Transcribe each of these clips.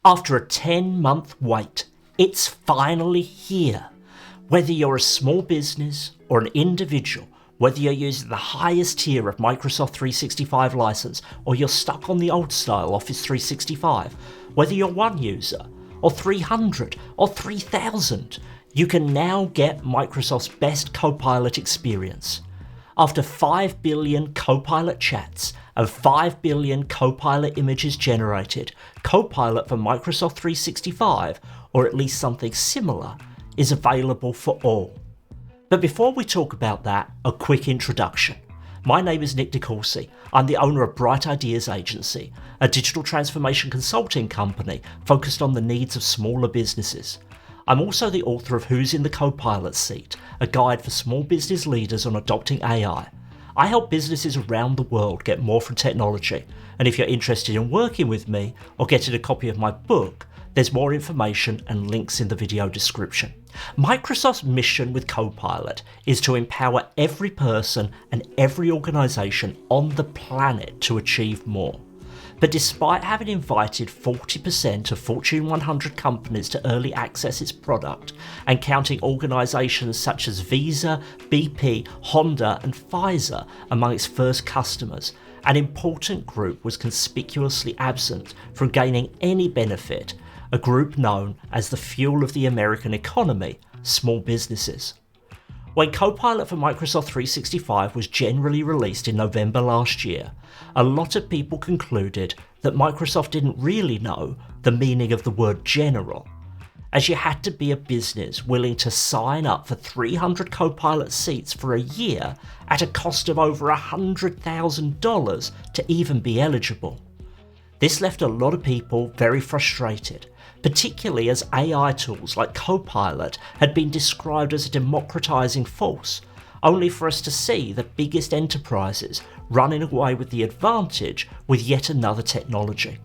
After a 10-month wait, it's finally here. Whether you're a small business or an individual, whether you're using the highest tier of Microsoft 365 license or you're stuck on the old style Office 365, whether you're one user or 300 or 3,000, you can now get Microsoft's best Copilot experience. After 5 billion Copilot chats and 5 billion Copilot images generated, Copilot for Microsoft 365, or at least something similar, is available for all. But before we talk about that, a quick introduction. My name is Nick DeCourcy. I'm the owner of Bright Ideas Agency, a digital transformation consulting company focused on the needs of smaller businesses. I'm also the author of Who's in the Copilot Seat, a guide for small business leaders on adopting AI. I help businesses around the world get more from technology, and if you're interested in working with me or getting a copy of my book, there's more information and links in the video description. Microsoft's mission with Copilot is to empower every person and every organisation on the planet to achieve more. But despite having invited 40% of Fortune 100 companies to early access its product, and counting organisations such as Visa, BP, Honda and Pfizer among its first customers, an important group was conspicuously absent from gaining any benefit, a group known as the fuel of the American economy, small businesses. When Copilot for Microsoft 365 was generally released in November last year, a lot of people concluded that Microsoft didn't really know the meaning of the word general, as you had to be a business willing to sign up for 300 Copilot seats for a year at a cost of over $100,000 to even be eligible. This left a lot of people very frustrated, particularly as AI tools like Copilot had been described as a democratizing force, only for us to see the biggest enterprises running away with the advantage with yet another technology.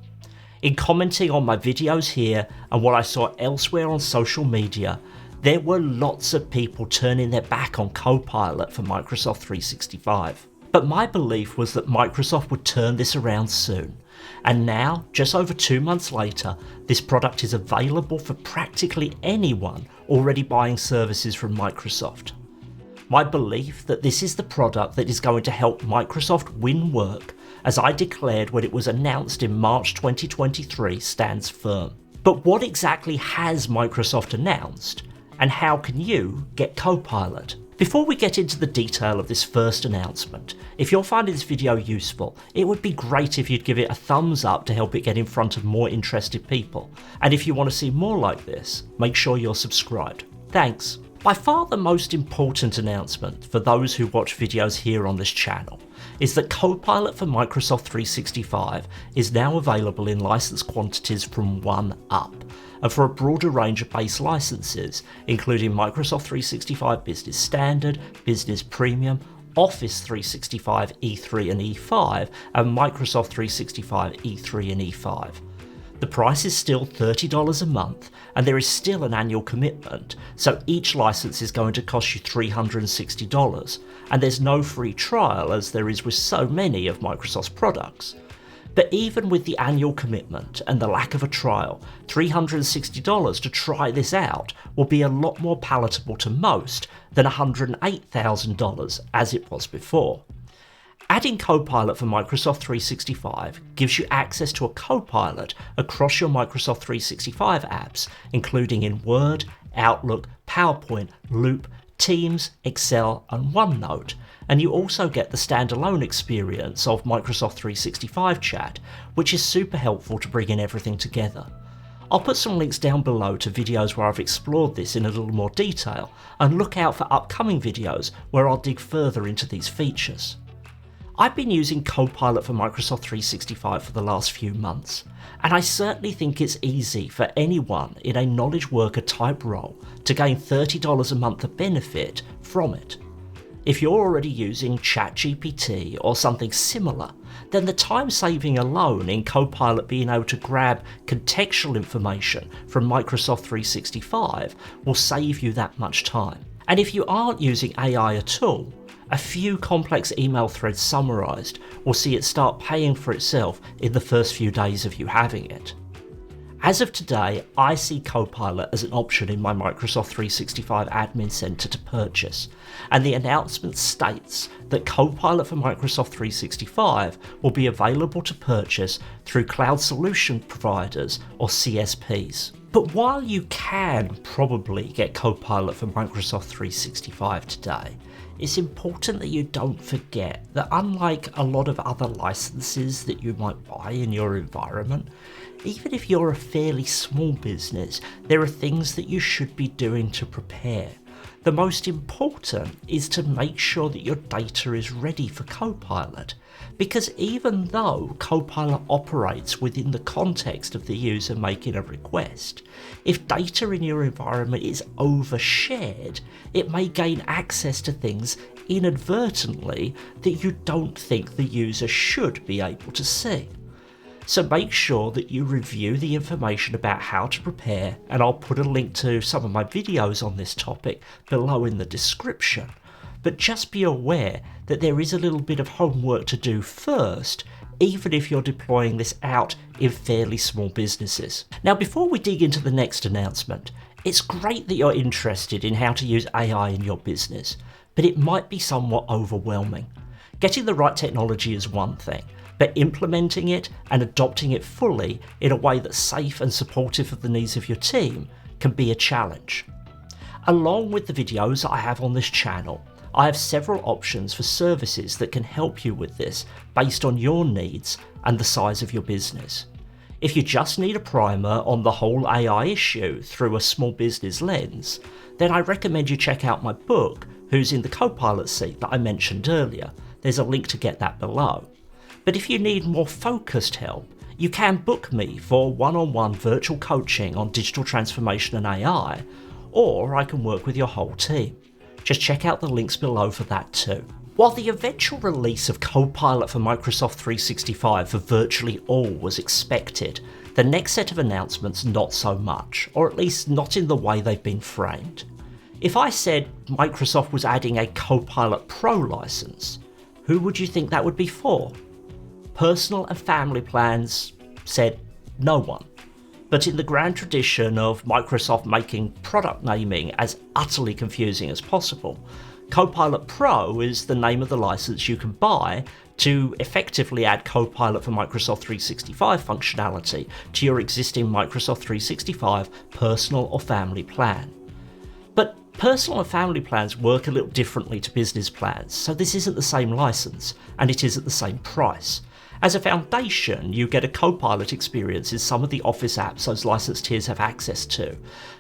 In commenting on my videos here and what I saw elsewhere on social media, there were lots of people turning their back on Copilot for Microsoft 365. But my belief was that Microsoft would turn this around soon. And now, just over 2 months later, this product is available for practically anyone already buying services from Microsoft. My belief that this is the product that is going to help Microsoft win work, as I declared when it was announced in March 2023, stands firm. But what exactly has Microsoft announced, and how can you get Copilot? Before we get into the detail of this first announcement, if you're finding this video useful, it would be great if you'd give it a thumbs up to help it get in front of more interested people. And if you want to see more like this, make sure you're subscribed. Thanks. By far the most important announcement for those who watch videos here on this channel is that Copilot for Microsoft 365 is now available in licensed quantities from 1 up, and for a broader range of base licenses, including Microsoft 365 Business Standard, Business Premium, Office 365 E3 and E5, and Microsoft 365 E3 and E5. The price is still $30 a month, and there is still an annual commitment, so each license is going to cost you $360, and there's no free trial as there is with so many of Microsoft's products. But even with the annual commitment and the lack of a trial, $360 to try this out will be a lot more palatable to most than $108,000 as it was before. Adding Copilot for Microsoft 365 gives you access to a Copilot across your Microsoft 365 apps, including in Word, Outlook, PowerPoint, Loop, Teams, Excel and OneNote, and you also get the standalone experience of Microsoft 365 Chat, which is super helpful to bringing everything together. I'll put some links down below to videos where I've explored this in a little more detail, and look out for upcoming videos where I'll dig further into these features. I've been using Copilot for Microsoft 365 for the last few months, and I certainly think it's easy for anyone in a knowledge worker type role to gain $30 a month of benefit from it. If you're already using ChatGPT or something similar, then the time saving alone in Copilot being able to grab contextual information from Microsoft 365 will save you that much time. And if you aren't using AI at all, a few complex email threads summarised will see it start paying for itself in the first few days of you having it. As of today, I see Copilot as an option in my Microsoft 365 Admin Center to purchase, and the announcement states that Copilot for Microsoft 365 will be available to purchase through cloud solution providers or CSPs. But while you can probably get Copilot for Microsoft 365 today, it's important that you don't forget that unlike a lot of other licenses that you might buy in your environment, even if you're a fairly small business, there are things that you should be doing to prepare. The most important is to make sure that your data is ready for Copilot, because even though Copilot operates within the context of the user making a request, if data in your environment is overshared, it may gain access to things inadvertently that you don't think the user should be able to see. So make sure that you review the information about how to prepare, and I'll put a link to some of my videos on this topic below in the description. But just be aware that there is a little bit of homework to do first, even if you're deploying this out in fairly small businesses. Now, before we dig into the next announcement, it's great that you're interested in how to use AI in your business, but it might be somewhat overwhelming. Getting the right technology is one thing, but implementing it and adopting it fully in a way that's safe and supportive of the needs of your team can be a challenge. Along with the videos I have on this channel, I have several options for services that can help you with this based on your needs and the size of your business. If you just need a primer on the whole AI issue through a small business lens, then I recommend you check out my book, Who's in the Copilot Seat, that I mentioned earlier. There's a link to get that below. But if you need more focused help, you can book me for one-on-one virtual coaching on digital transformation and AI, or I can work with your whole team. Just check out the links below for that too. While the eventual release of Copilot for Microsoft 365 for virtually all was expected, the next set of announcements not so much, or at least not in the way they've been framed. If I said Microsoft was adding a Copilot Pro license, who would you think that would be for? Personal and family plans said no one. But in the grand tradition of Microsoft making product naming as utterly confusing as possible, Copilot Pro is the name of the license you can buy to effectively add Copilot for Microsoft 365 functionality to your existing Microsoft 365 personal or family plan. But personal and family plans work a little differently to business plans, so this isn't the same license, and it is at the same price. As a foundation, you get a Copilot experience in some of the Office apps those licensed tiers have access to,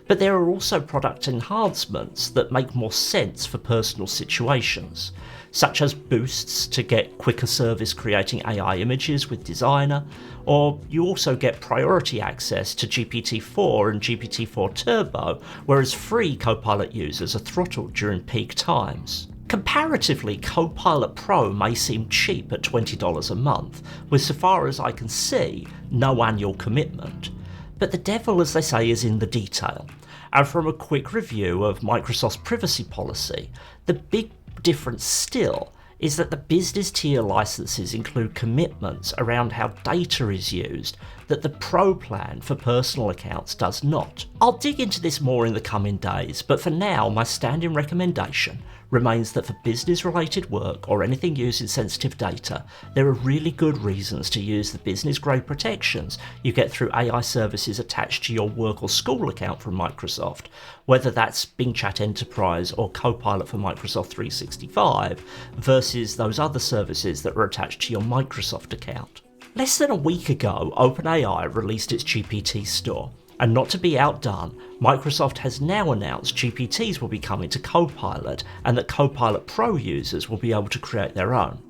but there are also product enhancements that make more sense for personal situations, such as boosts to get quicker service creating AI images with Designer, or you also get priority access to GPT-4 and GPT-4 Turbo, whereas free Copilot users are throttled during peak times. Comparatively, Copilot Pro may seem cheap at $20 a month, with so far as I can see, no annual commitment. But the devil, as they say, is in the detail. And from a quick review of Microsoft's privacy policy, the big difference still is that the business tier licenses include commitments around how data is used that the Pro plan for personal accounts does not. I'll dig into this more in the coming days, but for now my standing recommendation remains that for business-related work or anything using sensitive data, there are really good reasons to use the business-grade protections you get through AI services attached to your work or school account from Microsoft, whether that's Bing Chat Enterprise or Copilot for Microsoft 365, versus those other services that are attached to your Microsoft account. Less than a week ago, OpenAI released its GPT store. And not to be outdone, Microsoft has now announced GPTs will be coming to Copilot and that Copilot Pro users will be able to create their own.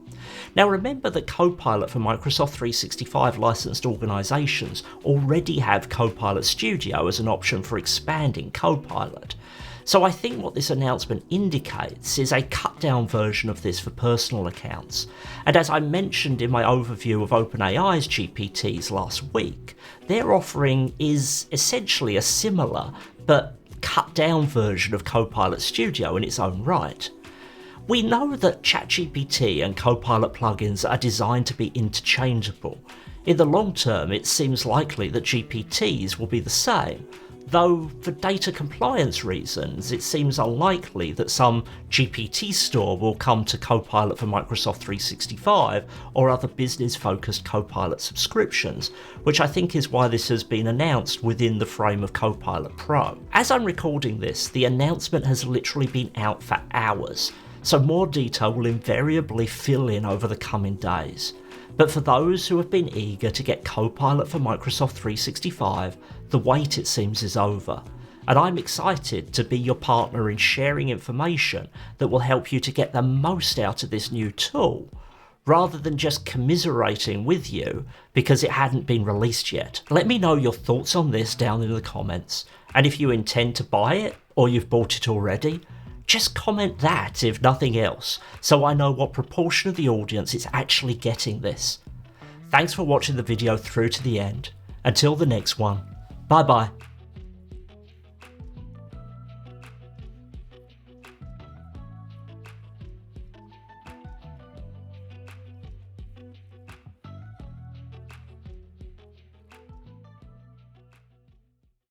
Now remember that Copilot for Microsoft 365 licensed organisations already have Copilot Studio as an option for expanding Copilot. So I think what this announcement indicates is a cut-down version of this for personal accounts. And as I mentioned in my overview of OpenAI's GPTs last week, their offering is essentially a similar but cut-down version of Copilot Studio in its own right. We know that ChatGPT and Copilot plugins are designed to be interchangeable. In the long term, it seems likely that GPTs will be the same, though for data compliance reasons, it seems unlikely that some GPT store will come to Copilot for Microsoft 365 or other business-focused Copilot subscriptions, which I think is why this has been announced within the frame of Copilot Pro. As I'm recording this, the announcement has literally been out for hours, so more detail will invariably fill in over the coming days. But for those who have been eager to get Copilot for Microsoft 365, the wait it seems is over, and I'm excited to be your partner in sharing information that will help you to get the most out of this new tool, rather than just commiserating with you because it hadn't been released yet. Let me know your thoughts on this down in the comments, and if you intend to buy it or you've bought it already, just comment that if nothing else, so I know what proportion of the audience is actually getting this. Thanks for watching the video through to the end. Until the next one, bye bye.